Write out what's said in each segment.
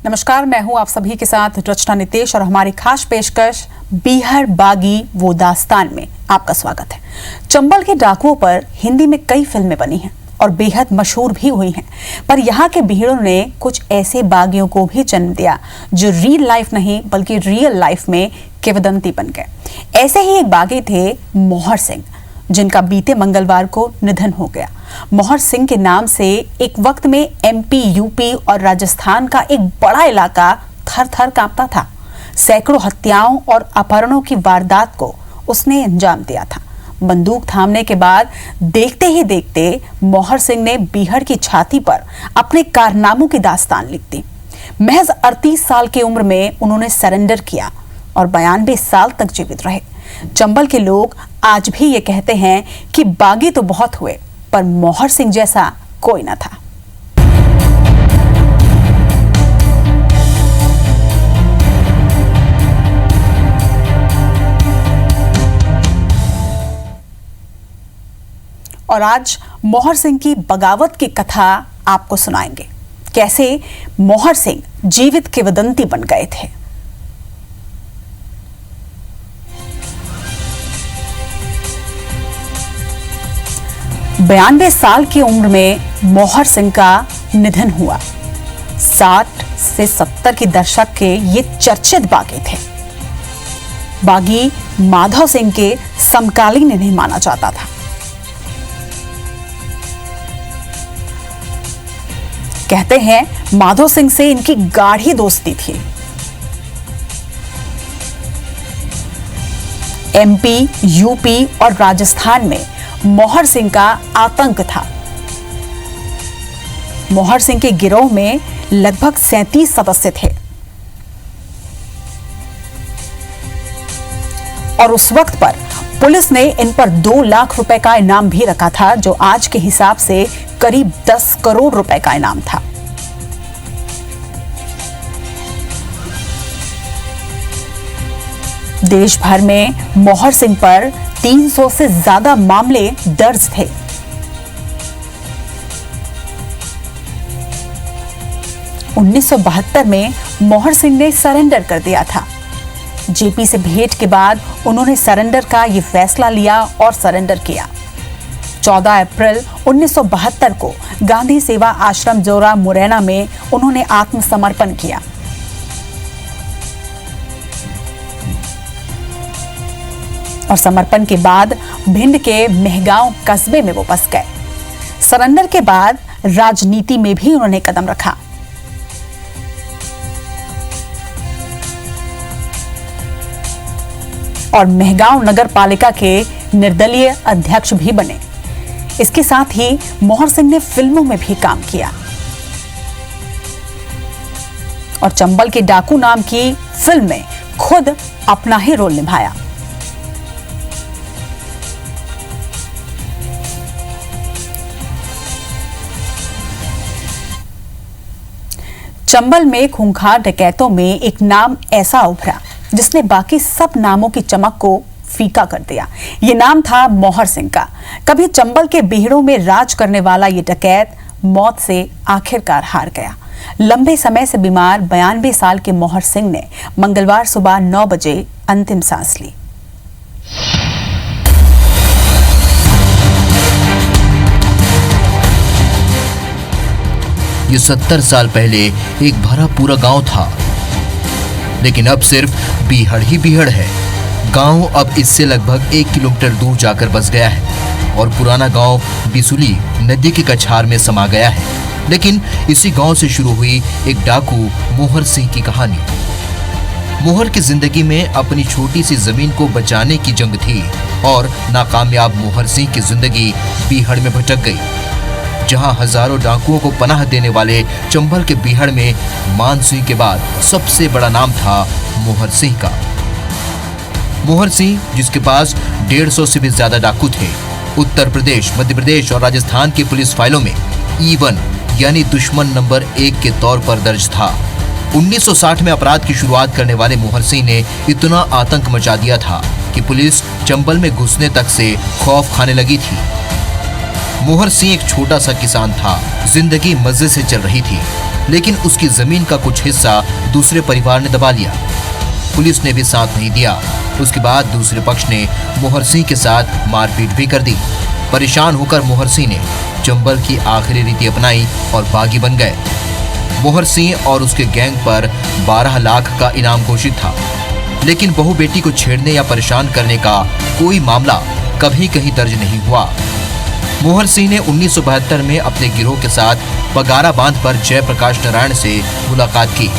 नमस्कार, मैं हूं आप सभी के साथ रचना नितेश और हमारी खास पेशकश बीहड़ बागी वो दास्तान में आपका स्वागत है। चंबल के डाकुओं पर हिंदी में कई फिल्में बनी हैं और बेहद मशहूर भी हुई हैं, पर यहाँ के बीहड़ों ने कुछ ऐसे बागियों को भी जन्म दिया जो रियल लाइफ नहीं बल्कि रियल लाइफ में किंवदंती बन गए। ऐसे ही एक बागी थे मोहर सिंह, जिनका बीते मंगलवार को निधन हो गया। मोहर सिंह के नाम से एक वक्त में एमपी, यूपी और राजस्थान का एक बड़ा इलाका थर थर कांपता था। सैकड़ों हत्याओं और अपहरणों की वारदात को उसने अंजाम दिया था। बंदूक थामने के बाद देखते ही देखते मोहर सिंह ने बीहड़ की छाती पर अपने कारनामों की दास्तान लिख दी। महज 38 साल की उम्र में उन्होंने सरेंडर किया और 92 साल तक जीवित रहे। चंबल के लोग आज भी ये कहते हैं कि बागी तो बहुत हुए, पर मोहर सिंह जैसा कोई न था। और आज मोहर सिंह की बगावत की कथा आपको सुनाएंगे, कैसे मोहर सिंह जीवित किंवदंती बन गए थे। बयानवे साल की उम्र में मोहर सिंह का निधन हुआ। 60 से 70 के दशक के ये चर्चित बागी थे। बागी माधव सिंह के समकालीन इन्हें माना जाता था। कहते हैं माधव सिंह से इनकी गाढ़ी दोस्ती थी। एमपी, यूपी और राजस्थान में मोहर सिंह का आतंक था। मोहर सिंह के गिरोह में लगभग 37 सदस्य थे और उस वक्त पर पुलिस ने इन पर 2 लाख रुपए का इनाम भी रखा था, जो आज के हिसाब से करीब 10 करोड़ रुपए का इनाम था। देश भर में मोहर सिंह पर 300 से ज्यादा मामले दर्ज थे। उन्नीस में मोहर सिंह ने सरेंडर कर दिया था। जेपी से भेंट के बाद उन्होंने सरेंडर का यह फैसला लिया और सरेंडर किया। 14 अप्रैल 1972 को गांधी सेवा आश्रम जोरा मुरैना में उन्होंने आत्मसमर्पण किया। और समर्पण के बाद भिंड के मेहगांव कस्बे में वो बस गए। सरेंडर के बाद राजनीति में भी उन्होंने कदम रखा। और मेहगांव नगर पालिका के निर्दलीय अध्यक्ष भी बने। इसके साथ ही मोहर सिंह ने फिल्मों में भी काम किया और चंबल के डाकू नाम की फिल्म में खुद अपना ही रोल निभाया। चंबल में खूंखार डकैतों में एक नाम ऐसा उभरा जिसने बाकी सब नामों की चमक को फीका कर दिया। ये नाम था मोहर सिंह का। कभी चंबल के बीहड़ों में राज करने वाला ये डकैत मौत से आखिरकार हार गया। लंबे समय से बीमार 92 साल के मोहर सिंह ने मंगलवार सुबह 9 बजे अंतिम सांस ली। ये 70 साल पहले एक भरा पूरा गांव था, लेकिन अब सिर्फ बीहड़ ही बीहड़ है। गांव अब इससे लगभग 1 किलोमीटर दूर जाकर बस गया है और पुराना गांव बिसुली नदी के कछार में समा गया है। लेकिन इसी गांव से शुरू हुई एक डाकू मोहर सिंह की कहानी। मोहर की जिंदगी में अपनी छोटी सी जमीन को बचाने की जंग थी और नाकामयाब मोहर सिंह की जिंदगी बीहड़ में भटक गई, जहां हजारों डाकुओं को पनाह देने वाले चंबल के बीहड़ में मान सिंह के बाद सबसे बड़ा नाम था मोहर सिंह का। मोहर सिंह, जिसके पास 150 से भी ज्यादा डाकू थे, उत्तर प्रदेश, मध्य प्रदेश और राजस्थान की पुलिस फाइलों में E1 यानी दुश्मन नंबर 1 के तौर पर दर्ज था। 1960 में अपराध की शुरुआत करने वाले मोहर सिंह ने इतना आतंक मचा दिया था कि पुलिस चंबल में घुसने तक से खौफ खाने लगी थी। मोहर सिंह एक छोटा सा किसान था। जिंदगी मजे से चल रही थी। लेकिन उसकी जमीन का कुछ हिस्सा दूसरे परिवार ने दबा लिया। पुलिस ने भी साथ नहीं दिया। उसके बाद दूसरे पक्ष ने मोहर सिंह के साथ मारपीट भी कर दी। परेशान होकर मोहर सिंह ने चंबल की आखिरी रीति अपनाई और बागी बन गए। मोहर सिंह और उसके गैंग पर 12 लाख का इनाम घोषित था, लेकिन बहू बेटी को छेड़ने या परेशान करने का कोई मामला कभी कहीं दर्ज नहीं हुआ। मोहर सिंह ने 1972 में अपने गिरोह के साथ बगारा बांध पर जयप्रकाश नारायण से मुलाकात की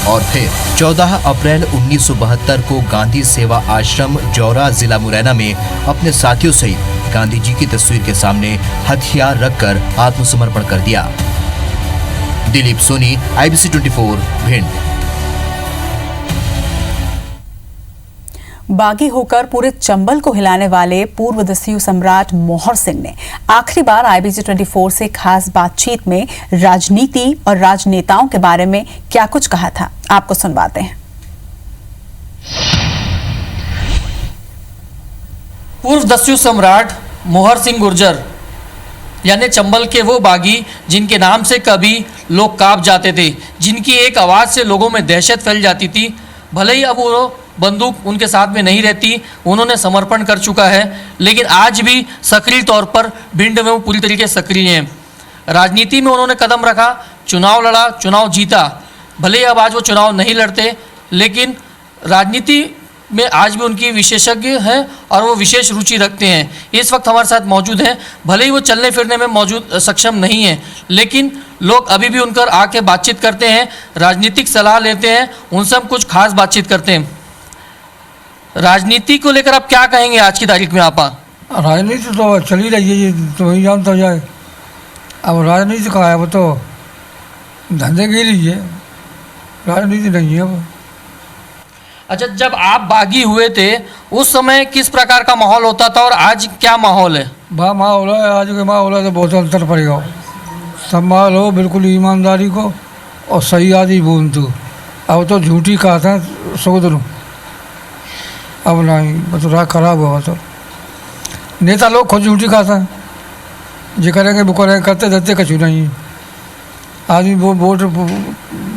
और फिर 14 अप्रैल 1972 को गांधी सेवा आश्रम जौरा जिला मुरैना में अपने साथियों सहित गांधी जी की तस्वीर के सामने हथियार रखकर आत्मसमर्पण कर दिया। दिलीप सोनी, IBC 24, भिंड। बागी होकर पूरे चंबल को हिलाने वाले पूर्व दस्यु सम्राट मोहर सिंह ने आखिरी बार IBC 24 से खास बातचीत में राजनीति और राजनेताओं के बारे में क्या कुछ कहा था, आपको सुनवाते हैं। पूर्व दस्यु सम्राट मोहर सिंह गुर्जर यानी चंबल के वो बागी जिनके नाम से कभी लोग कांप जाते थे, जिनकी एक आवाज़ से लोगों में दहशत फैल जाती थी। भले ही अब वो बंदूक उनके साथ में नहीं रहती, उन्होंने समर्पण कर चुका है, लेकिन आज भी सक्रिय तौर पर भिंड में वो पूरी तरीके से सक्रिय हैं। राजनीति में उन्होंने कदम रखा, चुनाव लड़ा, चुनाव जीता। भले ही अब आज वो चुनाव नहीं लड़ते, लेकिन राजनीति में आज भी उनकी विशेषज्ञ हैं और वो विशेष रुचि रखते हैं। इस वक्त हमारे साथ मौजूद हैं। भले ही वो चलने फिरने में सक्षम नहीं हैं, लेकिन लोग अभी भी उनकर आके बातचीत करते हैं, राजनीतिक सलाह लेते हैं, उनसे हम कुछ खास बातचीत करते हैं। राजनीति को लेकर आप क्या कहेंगे आज की तारीख में? आप राजनीति तो चल ही रही है, ये तो ही जानता जाए। अब राजनीति का है वो तो धंधे के लिए, राजनीति नहीं है वो। अच्छा, जब आप बागी हुए थे उस समय किस प्रकार का माहौल होता था और आज क्या माहौल है? माहौल है, आज के माहौल है तो बहुत अंतर पड़ेगा। संभाल हो बिल्कुल ईमानदारी को और सही आदि बोल तू। अब तो झूठी कहा था सोदरू, अब नहीं, तो राग खराब हुआ। तो नेता लोग खुद झूठी कहा था, जो करेंगे वो करेंगे, करते धरते कछु नहीं। आदमी वो वोट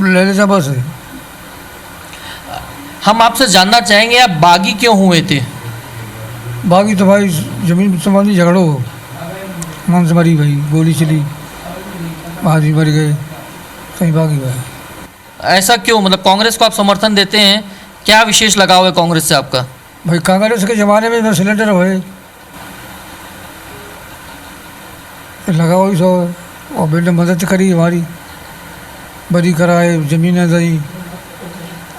ले लेता बस। हम आपसे जानना चाहेंगे आप बागी क्यों हुए थे? बागी तो भाई जमीन संबंधी झगड़ो हो, मन से मरी भाई, गोली चली, आदमी मर गए, कहीं बागी भाई। ऐसा क्यों? मतलब कांग्रेस को आप समर्थन देते हैं, क्या विशेष लगाव है कांग्रेस से आपका? भाई कांग्रेस के ज़माने में सिलेंडर हुए लगाओ ही सो, और बेटे मदद करी हमारी, बड़ी कराए, ज़मीनें दी।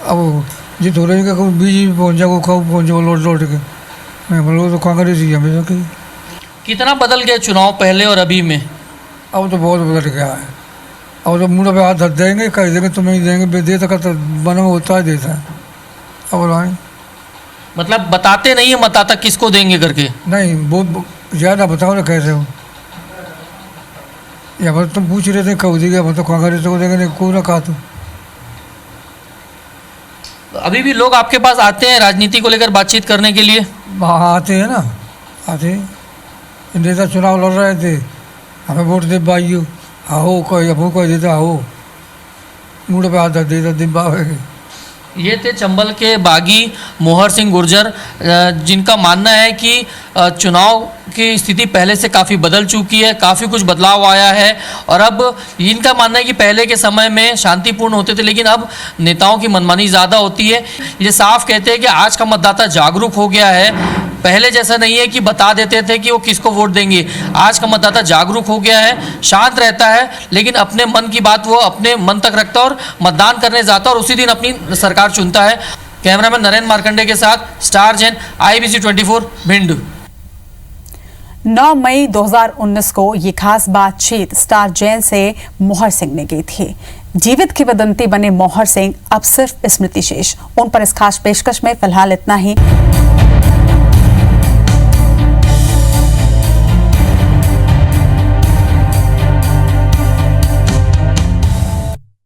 अब जित हो रही को बीजेपी पहुँच जाओ, कब पहुँच जाओ लौट के। मैं बोलो तो कांग्रेस ही हमेशा की। कितना बदल गया चुनाव पहले और अभी में? अब तो बहुत बदल गया है। अब तो मुँह पे हाथ धर देंगे, कह देंगे तुम्हें ही देंगे, दे तक तो बना होता है देता है। अब लाएँ मतलब बताते नहीं है मतदाता किसको देंगे करके? नहीं, वो ज़्यादा बताओ ना कैसे हो। या फिर तुम पूछ रहे थे कब देगा, मतलब कांग्रेस को देंगे, नहीं को ना कहा तो। अभी भी लोग आपके पास आते हैं राजनीति को लेकर बातचीत करने के लिए? वहाँ आते हैं ना, आते नेता चुनाव लड़ रहे थे, हमें वोट दे भाइयों, आओ कोई अब कोई देता आओ, मुँह पे हाथ धर देता दिब्बा। ये थे चंबल के बागी मोहर सिंह गुर्जर, जिनका मानना है कि चुनाव की स्थिति पहले से काफ़ी बदल चुकी है, काफ़ी कुछ बदलाव आया है। और अब इनका मानना है कि पहले के समय में शांतिपूर्ण होते थे, लेकिन अब नेताओं की मनमानी ज़्यादा होती है। ये साफ कहते हैं कि आज का मतदाता जागरूक हो गया है, पहले जैसा नहीं है कि बता देते थे कि वो किसको वोट देंगे। आज का मतदाता जागरूक हो गया है, शांत रहता है, लेकिन अपने मन की बात वो अपने मन तक रखता है और मतदान करने जाता है और उसी दिन अपनी सरकार चुनता है। कैमरामैन नरेंद्र मार्कंडे के साथ स्टार जैन, IBC 24, भिंड। 9 मई 2019 को ये खास बातचीत स्टार जैन से मोहर सिंह ने की थी। जीवित किंवदंती बने मोहर सिंह अब सिर्फ स्मृति शेष। उन पर इस खास पेशकश में फिलहाल इतना ही।